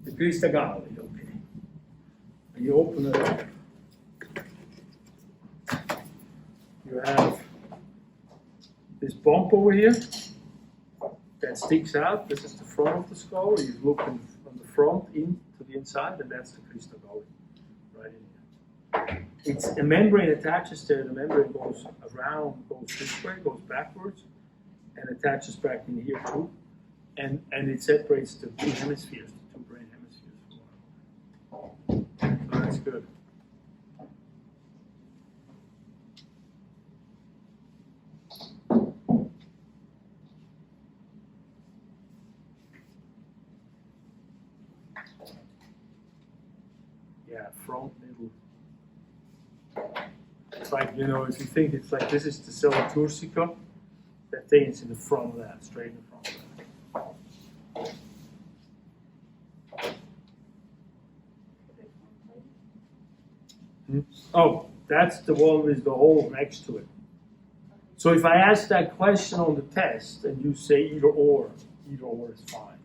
the crista galli, okay. And you open it up. You have this bump over here that sticks out. This is the front of the skull. You look from the front into the inside, and that's the crista galli, right in here. It's a membrane attaches there. The membrane goes around, goes this way, goes backwards, and attaches back in here too. And it separates the two hemispheres, the two brain hemispheres. So that's good. Yeah, front, middle. It's like, if you think it's like this is the cella turcica, that thing is in the front of that, straight in the front of that. Oh, that's the one with the hole next to it. So if I ask that question on the test and you say either or is fine.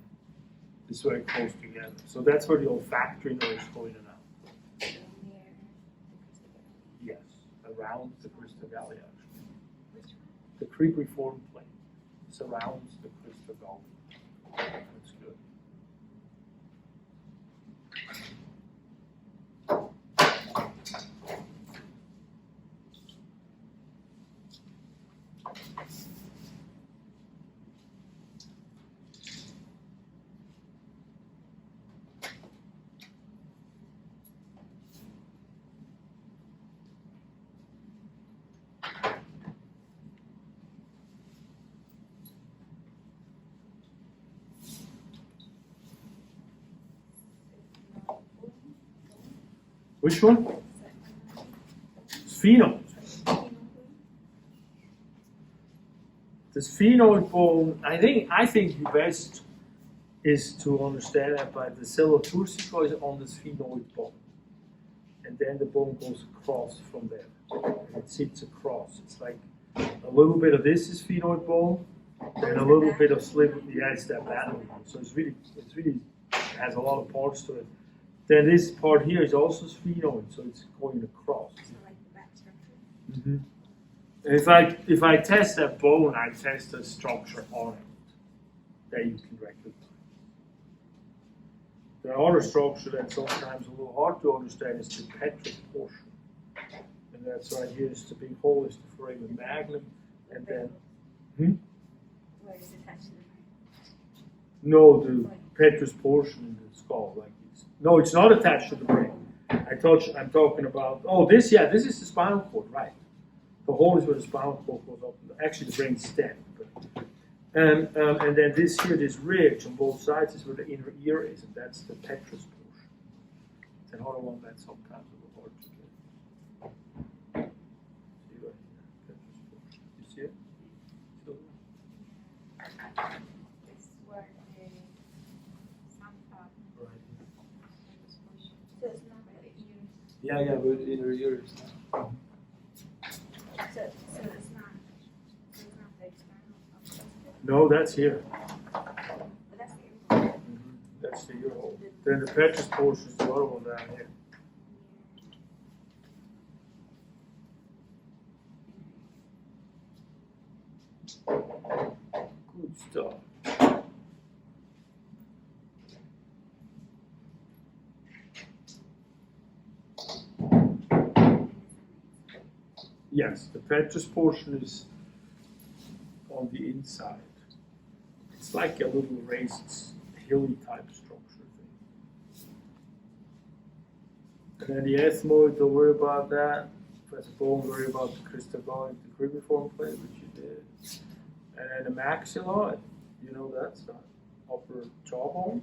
This way it goes together. So that's where the olfactory nerves go in and out. Yes, around the crista galli actually. The cribriform plane surrounds the crista galli. That's good. Which one? Sphenoid. The sphenoid bone, I think the best is to understand that by the cella turcica is on the sphenoid bone. And then the bone goes across from there. And it sits across. It's like a little bit of this is sphenoid bone, and a little bit of slip. Yeah, it's that battle. So it's really has a lot of parts to it. Then this part here is also sphenoid, so it's going across. So like the back structure. Mm-hmm. If I test that bone, I test the structure on it that you can recognize. The other structure that's sometimes a little hard to understand is the petrous portion, and that's right here. Is the big hole is the foramen magnum, and then Where is it attached to the brain? no, the petrous portion in the skull, like this. No, it's not attached to the brain. I'm talking about. Oh, this is the spinal cord, right? The hole is where the spinal cord goes up. Actually, the brain's stem. And then this here, this ridge on both sides is where the inner ear is, and that's the petrous portion. It's another one that's sometimes a little hard to get. See right here, petrous portion. You see it? This is where the sound part. Right. So it's not really ears. Yeah, but inner ears. So it's not the external of No, that's here. but that's the ear. That's the ear hole. Then the petrous portion is the other one down here. Good stuff. Yes, the petrous portion is on the inside. It's like a little raised, hilly type structure thing. And then the ethmoid, don't worry about that. First of all, worry about the crista galli, the cribriform plate, which you did. And then the maxilla, that's the upper jawbone.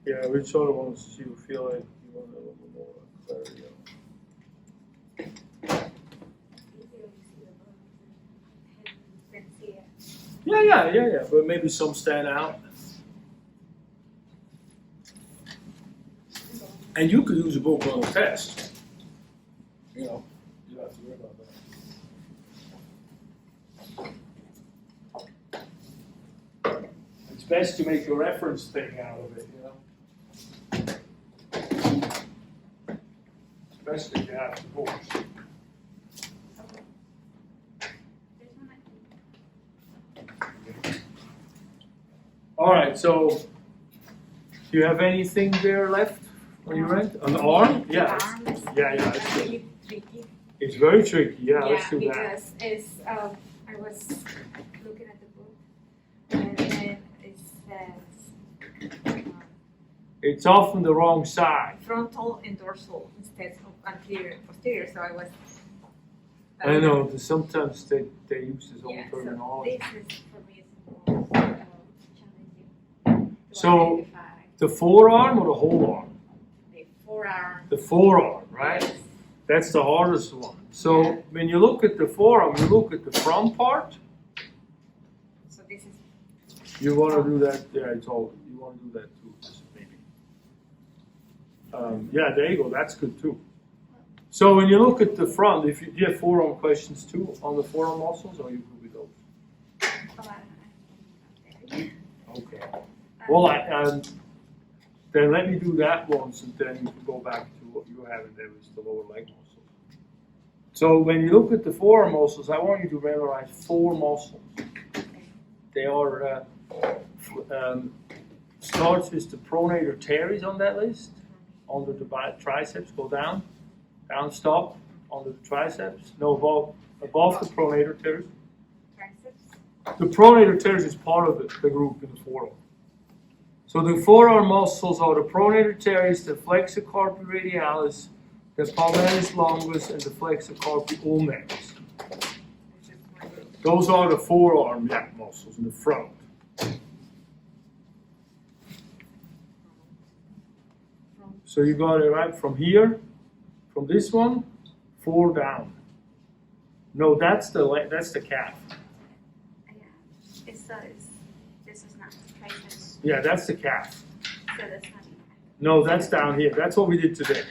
Yeah, which other ones you feel like you want a little bit more clarity on? Yeah. But maybe some stand out. And you could use a book on a test. You know, you don't have to worry about that. It's best to make a reference thing out of it, you know. Especially if you have the books. All right, so do you have anything there left on your end? On the arm? Yeah. Yeah, it's good. Really tricky. It's very tricky. Yeah, let's do that. Because it's I was looking at the book and it says It's often the wrong side. frontal and dorsal instead of anterior and posterior. So I was. I know. Sometimes they use this old Yeah, terminology. so this is for me is more challenging. To So, identify the forearm or the whole arm? the forearm. The forearm, right? Yes. That's the hardest one. So Yeah. when you look at the forearm, you look at the front part. So this is You want to do that. Yeah, I told you. You want to do that too, just maybe. Yeah, there you go. That's good too. So when you look at the front, if you have forearm questions too on the forearm muscles, or you good with those? Okay. Well, then let me do that once, and then you can go back to what you have, and there is the lower leg muscles. So when you look at the forearm muscles, I want you to memorize 4 muscles. They are starts with the pronator teres on that list. Under the triceps, go down, stop. Under the triceps, no, above the pronator teres. triceps. The pronator teres is part of the group in the forearm. So the forearm muscles are the pronator teres, the flexor carpi radialis, the palmaris longus, and the flexor carpi ulnaris. Those are the forearm muscles in the front. So you got it right from here, from this one, 4 down. No, that's the calf. This is not triceps. Yeah, that's the calf. So that's not. No, that's down here. That's what we did today.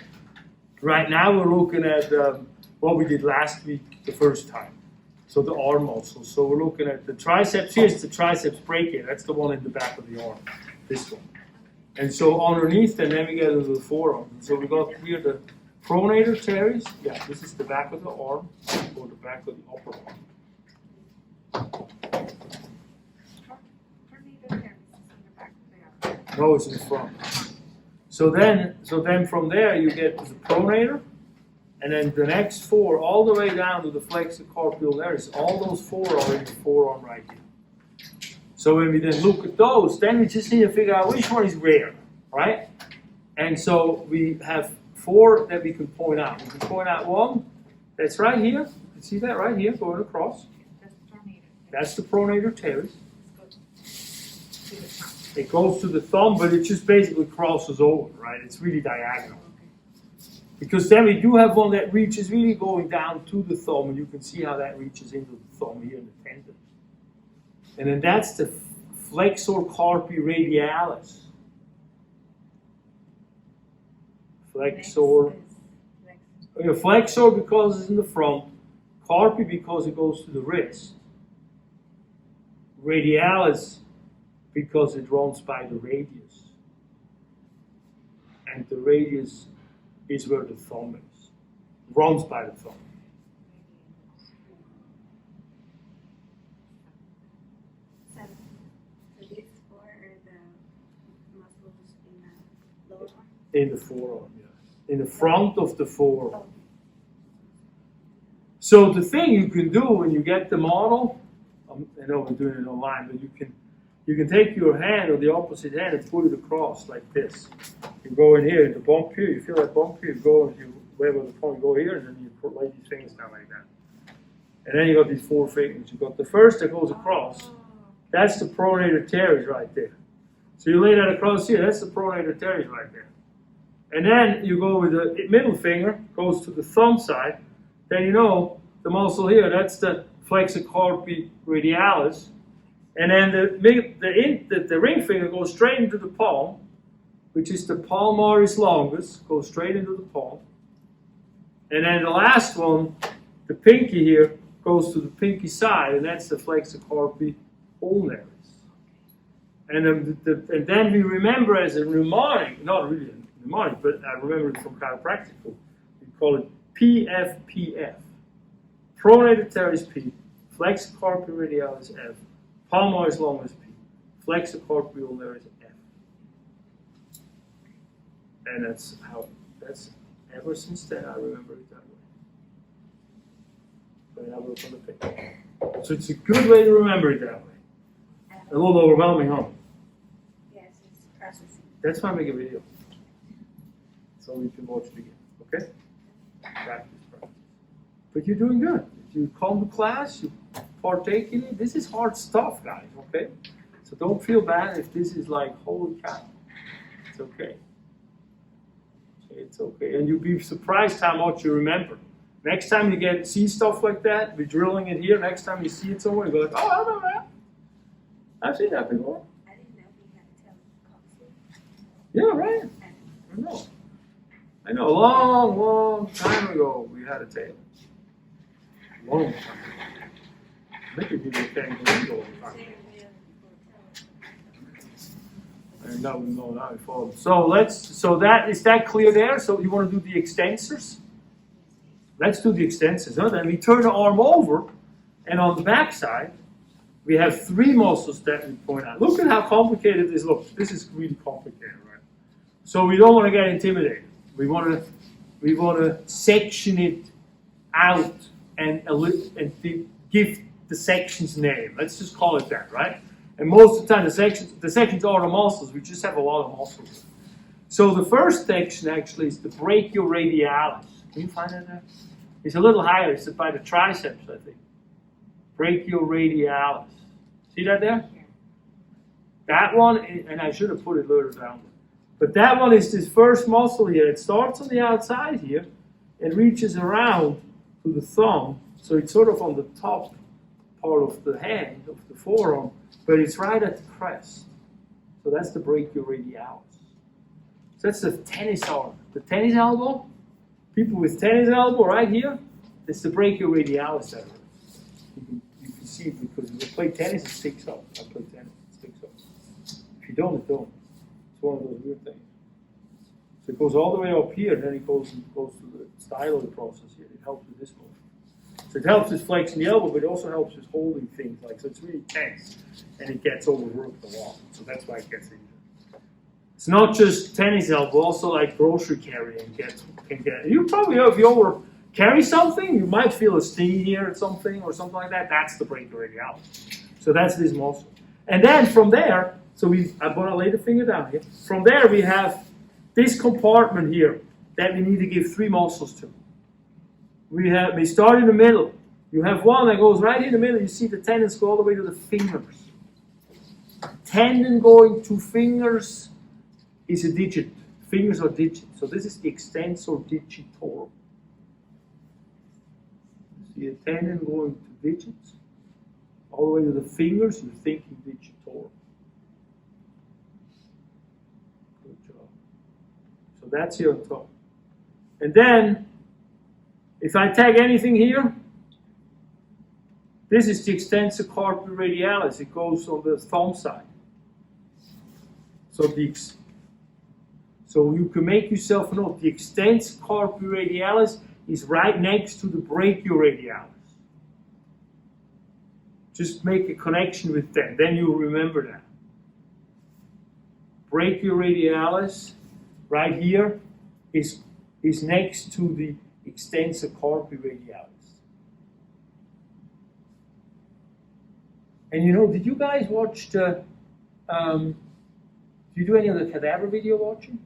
Right now we're looking at what we did last week the first time. So the arm muscles. So we're looking at the triceps. Here's the triceps brachia. That's the one in the back of the arm. This one. And so underneath, and then we get into the forearm. So we got here the pronator teres. Yeah, this is the back of the arm, or the back of the upper arm. No, it's in the front. So then from there you get to the pronator, and then the next 4 all the way down to the flexor carpi ulnaris. All those 4 are in the forearm right here. So when we then look at those, then we just need to figure out which one is where, right? And so we have 4 that we can point out. We can point out one that's right here. You can see that right here going across. That's the pronator teres. It goes to the thumb, but it just basically crosses over, right? It's really diagonal. Because then we do have one that reaches really going down to the thumb, and you can see how that reaches into the thumb here in the tendon. And then that's the flexor carpi radialis. Flexor. Flexor because it's in the front. Carpi because it goes to the wrist. Radialis because it runs by the radius. And the radius is where the thumb is. Runs by the thumb. So these 4 are the muscles in the lower arm? In the forearm, yes. In the front of the forearm. So the thing you can do when you get the model, I know we're doing it online, but you can take your hand or the opposite hand and put it across like this. You go in here, the bump here, you feel that bump here, you go, you wherever the point, you go here, and then you lay these fingers down like that. And then you got these 4 fingers. You got the first that goes across. That's the pronator teres right there. So you lay that across here, that's the pronator teres right there. And then you go with the middle finger, goes to the thumb side, then you know the muscle here, that's the flexor carpi radialis. And then the ring finger goes straight into the palm, which is the palmaris longus, goes straight into the palm. And then the last one, the pinky here, goes to the pinky side, and that's the flexor carpi ulnaris. And then we remember as a mnemonic, not really a mnemonic, but I remember it from chiropractical, we call it PFPF. Pronator teres P, flexor carpi radialis F, palmaris longus P, flexor carpi ulnaris F. And that's ever since then I remember it that way. When I work on the picture. So it's a good way to remember it that way. A little overwhelming, huh? Yes, it's processing. That's why I make a video. So you can watch it again. Okay? Practice. But you're doing good. If you come to class, you partake in it. This is hard stuff, guys, okay? So don't feel bad if this is like, holy cow. It's okay. It's okay. And you'll be surprised how much you remember. Next time you see stuff like that, we're drilling it here. Next time you see it somewhere, you go like, oh, I remember that. I've seen that before. I didn't know we had to tell Yeah, right. I know. A long, long time ago, we had a tail. Long time. I think we did a kangaroo all the time. And now we know how it follows. So is that clear there? So you want to do the extensors? Let's do the extensors. Huh? Then we turn the arm over, and on the back side, we have 3 muscles that we point out. Look at how complicated this looks. This is really complicated, right? So we don't want to get intimidated. We want to section it out and give the section's name. Let's just call it that, right? And most of the time, the sections are the muscles. We just have a lot of muscles. So the first section actually is the brachioradialis. Can you find that there? It's a little higher. It's by the triceps, I think. Brachioradialis. See that there? That one, and I should have put it lower down. But that one is this first muscle here. It starts on the outside here and reaches around to the thumb. So it's sort of on the top part of the hand, of the forearm, but it's right at the crest. So that's the brachioradialis. So that's the tennis arm. The tennis elbow, people with tennis elbow right here, it's the brachioradialis area. You can see it because if you play tennis, it sticks up. I play tennis, it sticks up. If you don't, it don't. It's one of those weird things. So it goes all the way up here, and then it goes to the styloid process here. It helps with this motion. So it helps with flexing the elbow, but it also helps with holding things like, so it's really tense, and it gets overworked a lot. So that's why it gets injured. It's not just tennis elbow, also like grocery carrying can get. You probably, if you over carry something, you might feel a sting here or something like that. That's the brachioradialis. So that's this muscle. And then from there, I'm going to lay the finger down here. From there, we have this compartment here that we need to give 3 muscles to. We start in the middle. You have one that goes right in the middle. You see the tendons go all the way to the fingers. Tendon going to fingers is a digit. Fingers are digits. So this is the extensor digitorum. See a tendon going to digits, all the way to the fingers, you're thinking digitorum. Good job. So that's here on top. And then, if I tag anything here, this is the extensor carpi radialis. It goes on the thumb side. So you can make yourself know the extensor carpi radialis is right next to the brachioradialis. Just make a connection with them. Then you'll remember that. Brachioradialis, right here, is next to the extensor carpi radialis. And you know, did you guys watch the, do you do any of the cadaver video watching?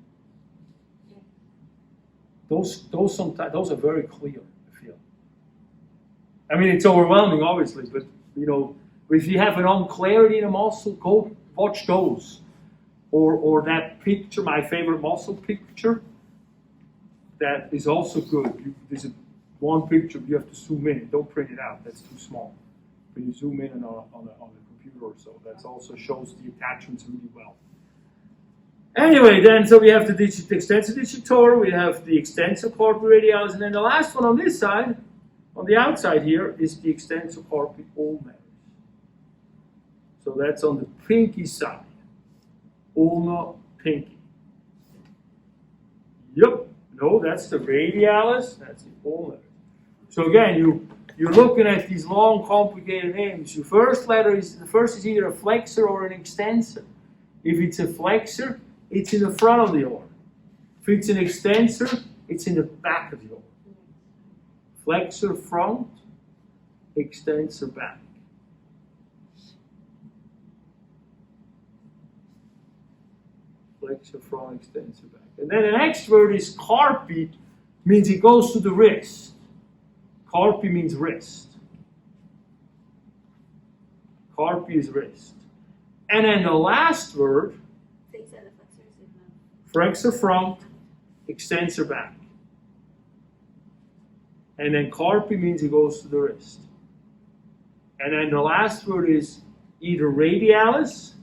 Those are very clear, I feel. I mean, it's overwhelming, obviously, but you know, if you have an unclarity in a muscle, go watch those. or that picture, my favorite muscle picture, that is also good. There's one picture you have to zoom in. Don't print it out. That's too small. But you zoom in on a computer or so. That also shows the attachments really well. Anyway, then, so we have the extensor digitorum, we have the extensor carpi radialis, and then the last one on this side, on the outside here, is the extensor carpi ulnaris. So that's on the pinky side. Ulna, pinky. Yep. No, that's the radialis, that's the ulnaris. So again, you're looking at these long, complicated names. The first is either a flexor or an extensor. If it's a flexor, it's in the front of the organ. If it's an extensor, it's in the back of the organ. Flexor front, extensor back. Flexor front, extensor back. And then the next word is carpi, means it goes to the wrist. Carpi means wrist. Carpi is wrist. And then the last word, flexor front, extensor back. And then carpi means it goes to the wrist. And then the last word is either radialis,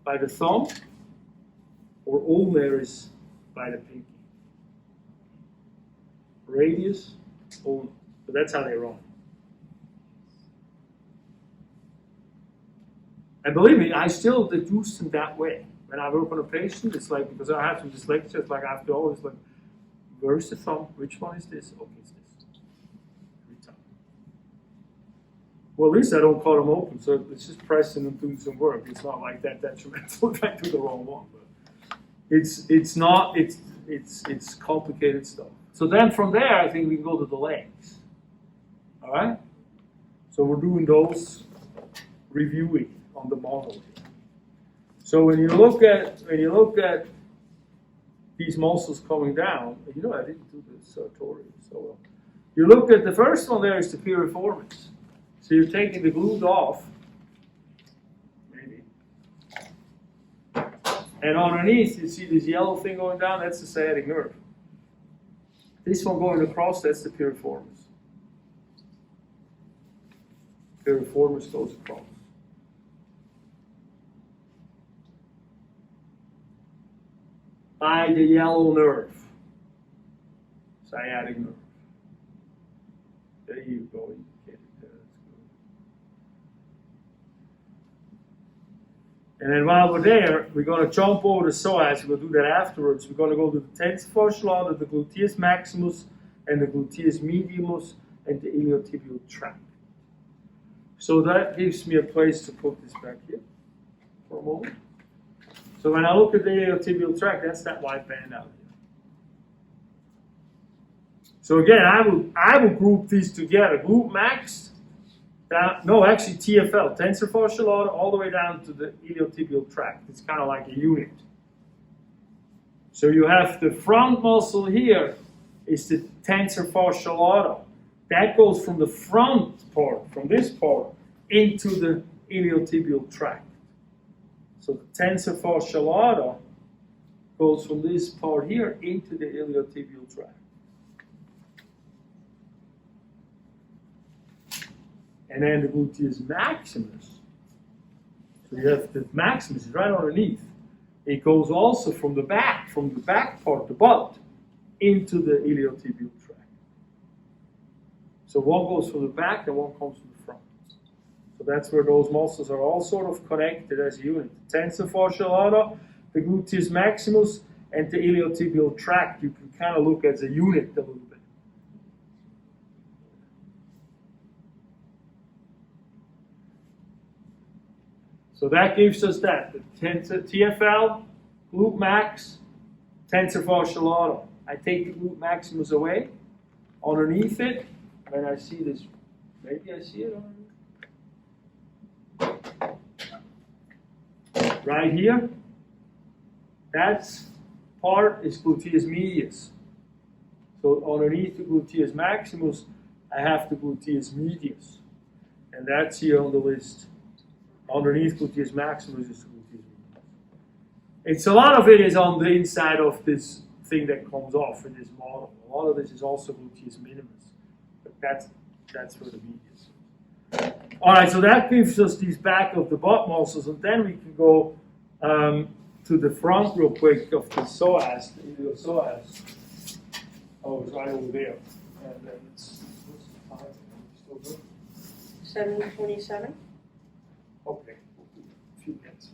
by the thumb, or ulnaris, by the pinky. Radius, ulnar. So that's how they run. And believe me, I still deduce them that way. When I work on a patient, it's like, because I have some dyslexia, it's like I have to always like, where's the thumb? Which one is this? Okay, it's this. Every time. Well, at least I don't cut them open, so it's just pressing and doing some work. It's not like that detrimental if I do the wrong one. But it's complicated stuff. So then from there, I think we can go to the legs. All right? So we're doing those reviewing on the model here. So when you look at these muscles coming down, I didn't do this tutorial so well. You look at the first one there is the piriformis. So you're taking the glute off, maybe, and underneath you see this yellow thing going down. That's the sciatic nerve. This one going across, that's the piriformis. Piriformis goes across. By the yellow nerve, sciatic nerve. There you go. You get it there. That's good. And then while we're there, we're going to jump over the psoas. We'll do that afterwards. We're going to go to the tensor fasciatus, the gluteus maximus, and the gluteus medius, and the iliotibial tract. So that gives me a place to put this back here for a moment. So when I look at the iliotibial tract, that's that white band out here. So again, I will group these together. Glute max, actually TFL, tensor fasciatus, all the way down to the iliotibial tract. It's kind of like a unit. So you have the front muscle here is the tensor fasciatus. That goes from the front part, from this part, into the iliotibial tract. So the tensor fasciatus goes from this part here into the iliotibial tract. And then the gluteus maximus. So you have the maximus is right underneath. It goes also from the back part, the butt, into the iliotibial tract. So one goes from the back and one comes from the front. So that's where those muscles are all sort of connected as a unit. The tensor fasciatus, the gluteus maximus, and the iliotibial tract, you can kind of look as a unit a little bit. So that gives us that, the tensor, TFL, glute max, tensor fasciatus. I take the glute maximus away. Underneath it, and I see this, maybe I see it underneath. Right here, that part is gluteus medius. So underneath the gluteus maximus, I have the gluteus medius. And that's here on the list. Underneath gluteus maximus is the gluteus medius. It's a lot of it is on the inside of this thing that comes off in this model. A lot of this is also gluteus minimus, but that's where the meat is. All right, so that gives us these back of the butt muscles, and then we can go to the front real quick of the psoas, the iliopsoas. Oh, it's right over there. And then it's, what's the time? Still good? 7:27. Okay. A few minutes.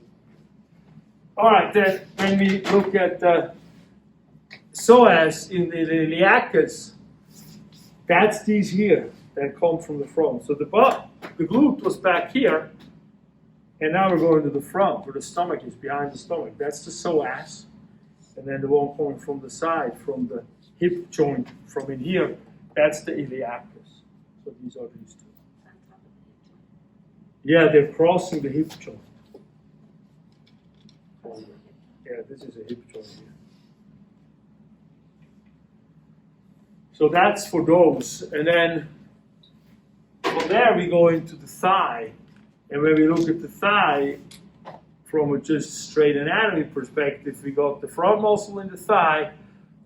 All right, then when we look at the psoas in the iliacus, that's these here that come from the front. So the butt, the glute was back here, and now we're going to the front where the stomach is, behind the stomach. That's the psoas. And then the one coming from the side, from the hip joint, from in here, that's the iliacus. So these are these two. On top of the Yeah, they're crossing the hip joint. Yeah, this is a hip joint here. So that's for those. And then from there we go into the thigh. And when we look at the thigh from a just straight anatomy perspective, we got the front muscle in the thigh,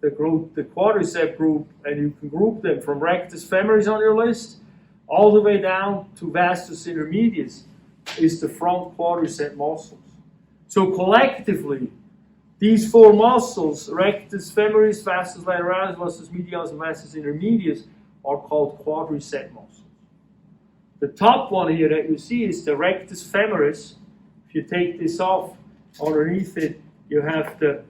the quadricep group, and you can group them from rectus femoris on your list all the way down to vastus intermedius is the front quadricep muscles. So collectively, these four muscles, rectus femoris, vastus lateralis, vastus medialis, and vastus intermedius, are called quadricep muscles. The top one here that you see is the rectus femoris. If you take this off, underneath it, you have the,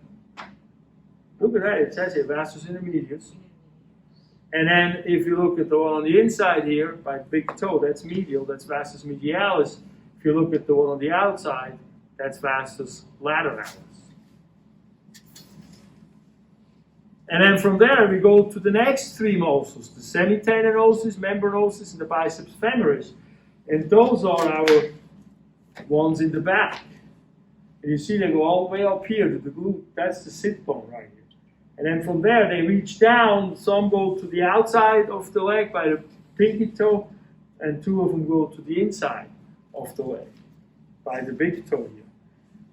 look at that, it says here, vastus intermedius. And then if you look at the one on the inside here, by the big toe, that's medial, that's vastus medialis. If you look at the one on the outside, that's vastus lateralis. And then from there, we go to the next three muscles, the semitendinosus, membranosus, and the biceps femoris. And those are our ones in the back. And you see they go all the way up here to the glute. That's the sit bone right here. And then from there, they reach down. Some go to the outside of the leg by the pinky toe, and two of them go to the inside of the leg by the big toe here.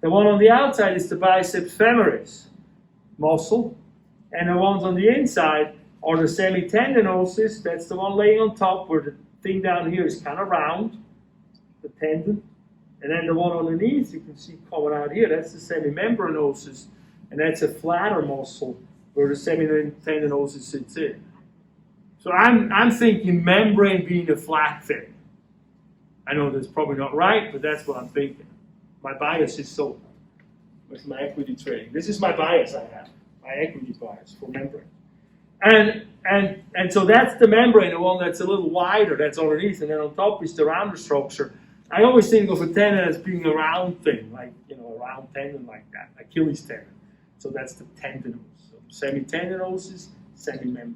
The one on the outside is the biceps femoris muscle. And the ones on the inside are the semitendinosus. That's the one laying on top where the thing down here is kind of round, the tendon. And then the one underneath you can see coming out here, that's the semimembranosus. And that's a flatter muscle where the semitendinosus sits in. So I'm thinking membrane being a flat thing. I know that's probably not right, but that's what I'm thinking. My bias is so with my equity trading. This is my bias I have. My equity bias for membrane. And so that's the membrane, the one that's a little wider, that's underneath, and then on top is the rounder structure. I always think of a tendon as being a round thing, like, a round tendon like that, Achilles tendon. So that's the tendinous. So semitendinosus, semimembranosus.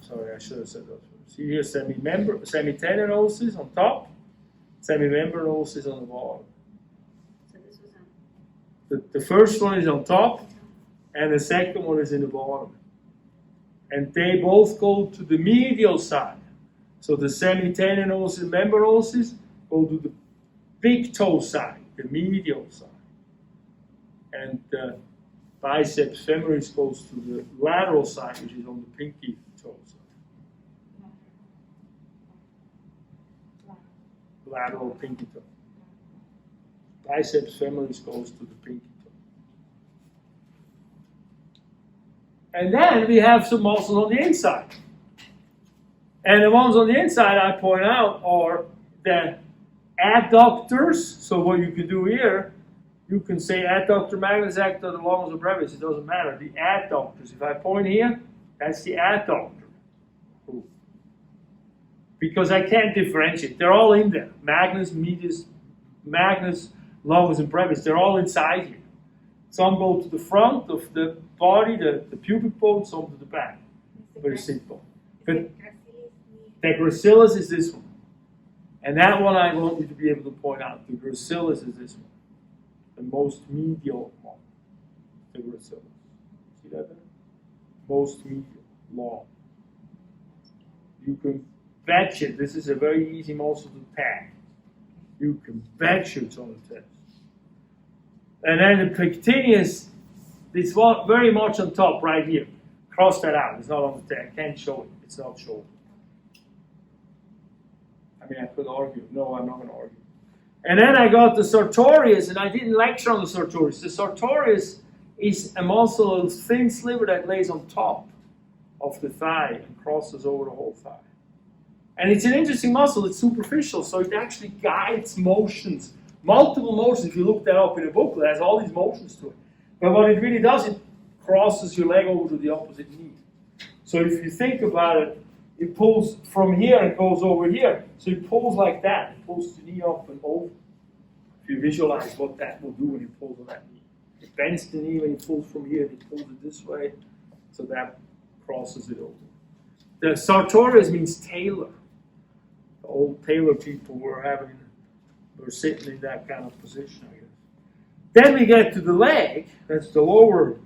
Sorry, I should have said those words. See here, semitendinosus on top, semimembranosus on the bottom. So this was on. The first one is on top, and the second one is in the bottom. And they both go to the medial side. So the semitendinosus and membranosus go to the big toe side, the medial side. And the biceps femoris goes to the lateral side, which is on the pinky toe side. Lateral pinky toe. Biceps femoris goes to the pinky toe. And then we have some muscles on the inside. And the ones on the inside I point out are the adductors. So what you can do here, you can say adductor magnus, adductor longus, or brevis. It doesn't matter. The adductors. If I point here, that's the adductor. Because I can't differentiate. They're all in there. Magnus, medius, magnus, longus, and brevis. They're all inside here. Some go to the front of the body, the pubic bone, some to the back, where the sit bone. But the gracilis is this one. And that one I want you to be able to point out. The gracilis is this one. The most medial one. The gracilis. See that there? Most medial, long. You can bet you, this is a very easy muscle to tag. You can bet you it's on the test. And then the pectineus, this one very much on top right here. Cross that out. It's not on the tag. I can't show it. It's not shown. I mean, I could argue. No, I'm not going to argue. And then I got the sartorius, and I didn't lecture on the sartorius. The sartorius is a muscle, a thin sliver that lays on top of the thigh and crosses over the whole thigh. And it's an interesting muscle. It's superficial, so it actually guides motions, multiple motions. If you look that up in a book, it has all these motions to it. But what it really does, it crosses your leg over to the opposite knee. So if you think about it, it pulls from here and goes over here. So it pulls like that. It pulls the knee up and over. If you visualize what that will do when it pulls on that knee. It bends the knee when it pulls from here, and it pulls it this way. So that crosses it over. The sartorius means tailor. The old tailor people were sitting in that kind of position, I guess. Then we get to the leg. That's the lower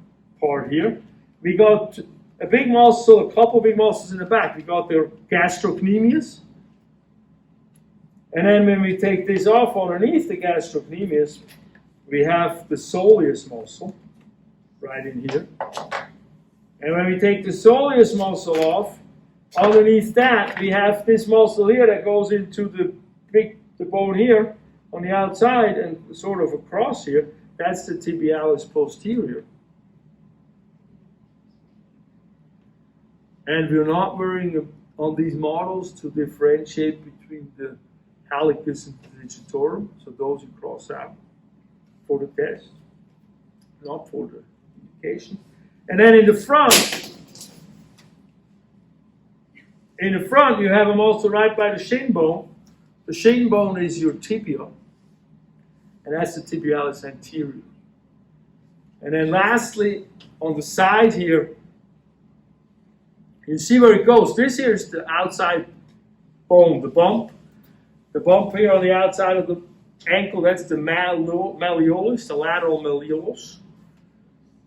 part here. We got a big muscle, a couple big muscles in the back. We got the gastrocnemius. And then when we take this off underneath the gastrocnemius, we have the soleus muscle right in here. And when we take the soleus muscle off, underneath that, we have this muscle here that goes into the bone here on the outside and sort of across here. That's the tibialis posterior. And we're not wearing on these models to differentiate between the hallicus and the digitorum, so those you cross out for the test, not for the indication. And then in the front you have them also right by the shin bone. The shin bone is your tibia, and that's the tibialis anterior. And then lastly, on the side here, you see where it goes. This here is the outside bone, the bump. The bump here on the outside of the ankle, that's the malleolus, the lateral malleolus.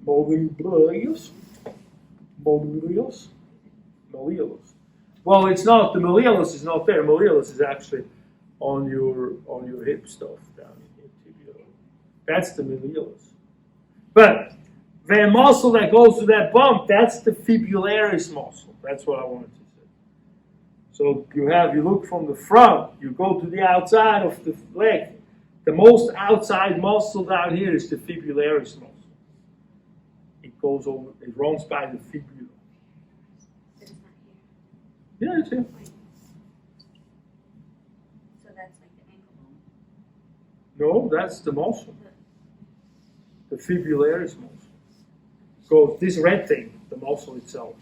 Malleolus. Well, it's not. The malleolus is not there. Malleolus is actually on your hip stuff down in here. That's the malleolus. But the muscle that goes to that bump, that's the fibularis muscle. That's what I wanted to say. So you look from the front, you go to the outside of the leg. The most outside muscle down here is the fibularis muscle. It goes over, it runs by the fibula. It's not here. Yeah, it's here. So that's like the ankle bone? No, that's the muscle. The fibularis muscle. So this red thing, the muscle itself.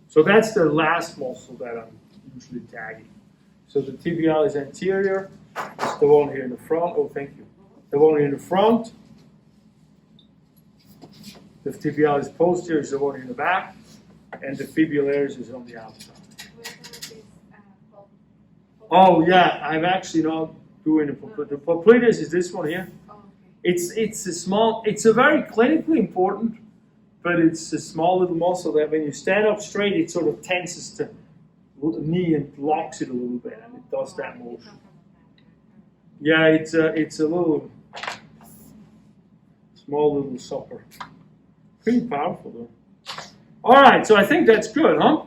So that's the last muscle that I'm usually tagging. So the tibialis anterior is the one here in the front. Oh, thank you. The one here in the front. The tibialis posterior is the one in the back. And the fibularis is on the outside. Oh, yeah, I'm actually not doing the popliteus. The popliteus is this one here. Oh, okay. It's a very clinically important, but it's a small little muscle that when you stand up straight, it sort of tenses the knee and locks it a little bit, and it does that motion. Yeah, it's a little small little supper. Pretty powerful though. All right, so I think that's good, huh?